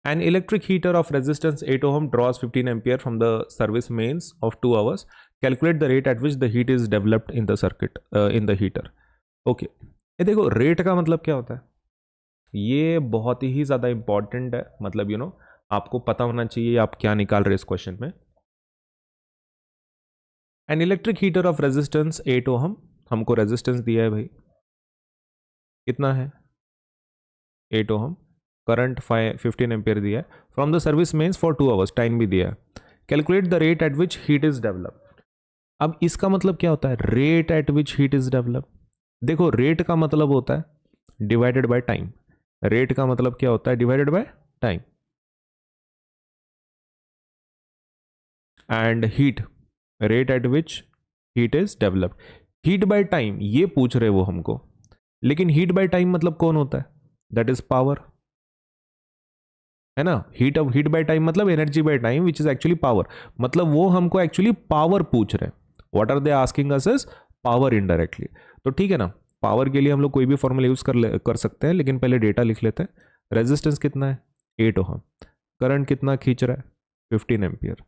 An electric heater of resistance 8 ohm draws 15 ampere from the service mains of 2 hours. Calculate the rate at which the heat is developed in the circuit in the heater. Okay. ये देखो rate का मतलब क्या होता है, ये बहुत ही ज़्यादा इंपॉर्टेंट है, मतलब आपको पता होना चाहिए आप क्या निकाल रहे इस क्वेश्चन में. An electric heater of resistance 8 ohm, हमको रेजिस्टेंस दिया है भाई, कितना है 8 ओहम, करंट 15 एम्पियर दिया है, from the service mains for 2 hours, time भी दिया है. Calculate the rate at which heat is developed. अब इसका मतलब क्या होता है, rate at which heat is developed. देखो रेट का मतलब होता है डिवाइडेड बाय टाइम. रेट का मतलब क्या होता है, divided by time. And heat, rate at which heat is developed. Heat by time ये पूछ रहे वो हमको, लेकिन हीट बाय टाइम मतलब कौन होता है, दैट इज पावर, है ना. हीट बाय टाइम मतलब energy by time which is actually power. मतलब वो हमको एक्चुअली पावर पूछ रहे हैं. What are they asking us is power indirectly. तो ठीक है ना, पावर के लिए हम लोग कोई भी फॉर्मूला यूज कर सकते हैं, लेकिन पहले डेटा लिख लेते हैं. रेजिस्टेंस कितना है 8 ओहम, करंट कितना खींच रहा है 15 एम्पियर,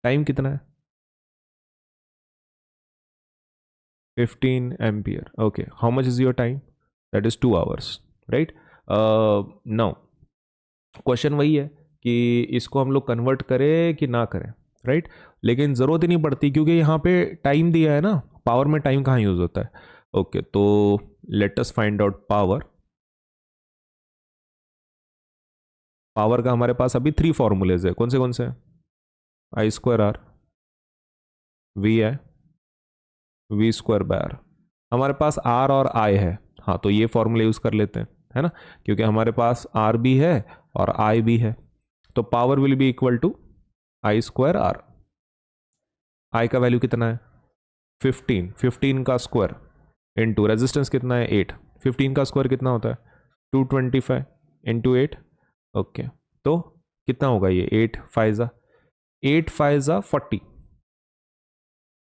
टाइम कितना है 15 ampere. Okay, how much is your time, that is 2 hours, right. Now question वही है कि इसको हम लोग कन्वर्ट करें कि ना करें, राइट. लेकिन ज़रूरत ही नहीं पड़ती क्योंकि यहाँ पे टाइम दिया है ना, पावर में टाइम कहाँ यूज़ होता है. ओके, तो let us find out power. Power का हमारे पास अभी 3 फॉर्मूलेज है. कौन से आई स्क्वायर आर, वी है, वी स्क्वायर बाय आर. हमारे पास आर और आई है, हाँ तो ये फॉर्मूले यूज़ कर लेते हैं, है ना, क्योंकि हमारे पास आर भी है और आई भी है. तो power will be equal to I square R. I का वैल्यू कितना है 15 का स्क्वायर इंटू रेजिस्टेंस कितना है 8. 15 का स्क्वायर कितना होता है 225 इंटू 8. ओके, तो कितना होगा ये 8 5 ज़ा 40,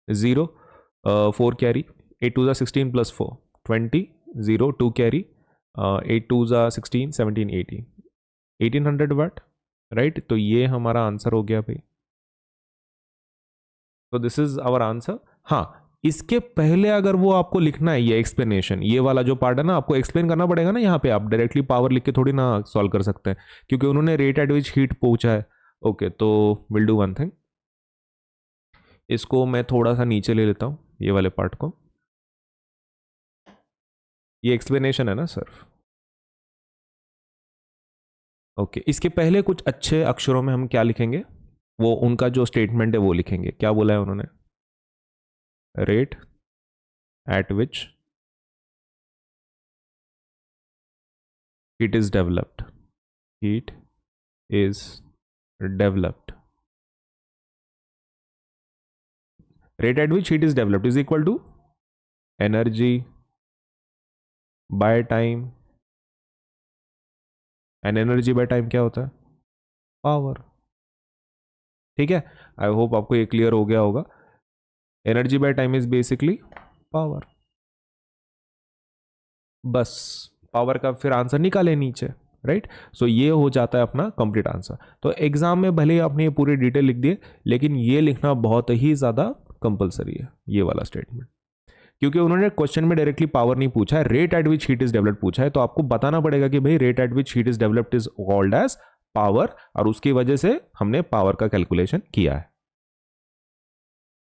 0 4 कैरी, 8 2 ज़ा 16 प्लस 4 20, 0 2 कैरी, 8 2 ज़ा 16 17 18, 1800 वाट, राइट. तो ये हमारा आंसर हो गया भाई. तो दिस इज आवर आंसर. हाँ, इसके पहले अगर वो आपको लिखना है ये एक्सप्लेनेशन, ये वाला जो पार्ट है ना, आपको एक्सप्लेन करना पड़ेगा ना. यहाँ पे आप डायरेक्टली पावर लिख के थोड़ी ना सॉल्व कर सकते हैं, क्योंकि उन्होंने रेट एट विच हीट पूछा है. ओके, तो विल डू वन थिंग, इसको मैं थोड़ा सा नीचे ले लेता हूँ, ये वाले पार्ट को. ये एक्सप्लेनेशन है ना सर. ओके, इसके पहले कुछ अच्छे अक्षरों में हम क्या लिखेंगे, वो उनका जो स्टेटमेंट है वो लिखेंगे. क्या बोला है उन्होंने, rate at which heat is developed, heat is developed, rate at which heat is developed is equal to energy by time, and energy by time क्या होता है, पावर. ठीक है, आई होप आपको ये क्लियर हो गया होगा. Energy by time is basically power. बस पावर का फिर आंसर निकाले नीचे, राइट. सो ये हो जाता है अपना कंप्लीट आंसर. तो एग्जाम में भले ही आपने ये पूरी डिटेल लिख दिए, लेकिन ये लिखना बहुत ही ज़्यादा कंपलसरी है, ये वाला स्टेटमेंट, क्योंकि उन्होंने क्वेश्चन में डायरेक्टली पावर नहीं पूछा है, rate at which heat is developed पूछा है. तो आपको बताना पड़ेगा कि भाई rate at which heat is developed is called as power, और उसकी वजह से हमने पावर का कैलकुलेशन किया है.